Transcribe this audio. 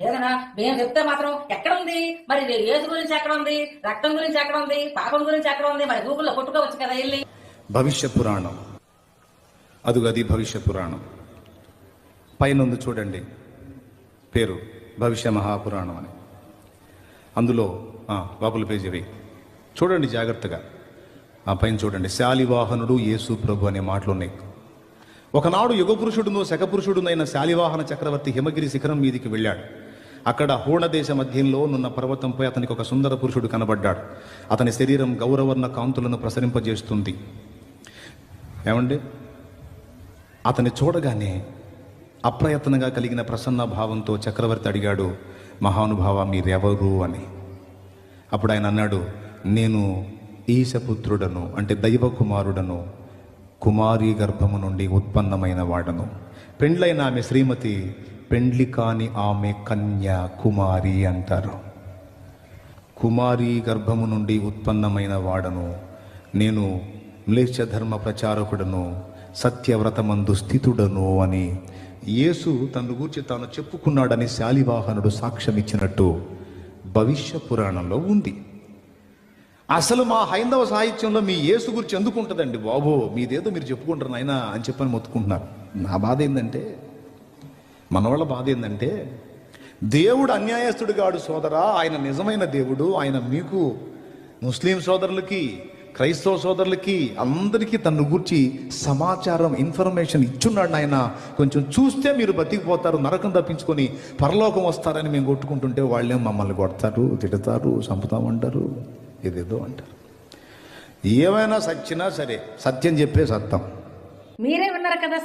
ఏదైనా మేము చెప్తే మాత్రం ఎక్కడ ఉంది మరి యేసు గురించి ఎక్కడ ఉంది, రక్తం గురించి ఎక్కడ ఉంది, పాపం గురించి ఎక్కడ ఉంది, మరి గూగుల్లో కొట్టుకోవచ్చు కదా వెళ్ళి. భవిష్య పురాణం, అది భవిష్య పురాణం పైన ఉంది చూడండి, పేరు భవిష్య మహాపురాణం అని. అందులో లోపల పేజీ చూడండి జాగ్రత్తగా, ఆ పైన చూడండి. శాలివాహనుడు యేసు ప్రభు అనే మాటలు ఉన్నాయి. ఒకనాడు యుగపురుషుడును శకపురుషుడునైన శాలివాహన చక్రవర్తి హిమగిరి శిఖరం మీదికి వెళ్ళాడు. అక్కడ హోణదేశ మధ్యంలో నున్న పర్వతంపై అతనికి ఒక సుందర పురుషుడు కనబడ్డాడు. అతని శరీరం గౌరవర్ణ కాంతులను ప్రసరింపజేస్తుంది. ఏమండి, అతన్ని చూడగానే అప్రయత్నంగా కలిగిన ప్రసన్న భావంతో చక్రవర్తి అడిగాడు, మహానుభావ మీరెవరు అని. అప్పుడు ఆయన అన్నాడు, నేను ఈశపుత్రుడను, అంటే దైవ కుమారుడను, కుమారి గర్భము నుండి ఉత్పన్నమైన వాడను. పెండ్లైన ఆమె శ్రీమతి, పెండ్లి కాని ఆమె కన్య కుమారి అంటారు. కుమారి గర్భము నుండి ఉత్పన్నమైన వాడను, నేను మ్లేచ్ఛ ధర్మ ప్రచారకుడను, సత్యవ్రతమందు స్థితుడను అని యేసు తను గూర్చి తాను చెప్పుకున్నాడని శాలివాహనుడు సాక్ష్యం ఇచ్చినట్టు భవిష్య పురాణంలో ఉంది. అసలు మా హైందవ సాహిత్యంలో మీ యేసు గురించి ఎందుకు ఉంటుందండి బాబో, మీదేదో మీరు చెప్పుకుంటారు నాయన అని చెప్పని మొత్తుకుంటున్నారు. నా బాధ ఏంటంటే, మనవాళ్ళ బాధ ఏంటంటే, దేవుడు అన్యాయస్తుడు కాడు సోదరా, ఆయన నిజమైన దేవుడు. ఆయన మీకు ముస్లిం సోదరులకి, క్రైస్తవ సోదరులకి, అందరికీ తన గురించి సమాచారం, ఇన్ఫర్మేషన్ ఇచ్చున్నాడు ఆయన. కొంచెం చూస్తే మీరు బతికిపోతారు, నరకం తప్పించుకొని పరలోకం వస్తారని మేము కొట్టుకుంటుంటే వాళ్ళేం మమ్మల్ని కొడతారు, తిడతారు, చంపుతామంటారు, ఏదేదో అంటారు. ఏమైనా సచ్చినా సరే సత్యం చెప్పే సత్తం. మీరే విన్నారు కదా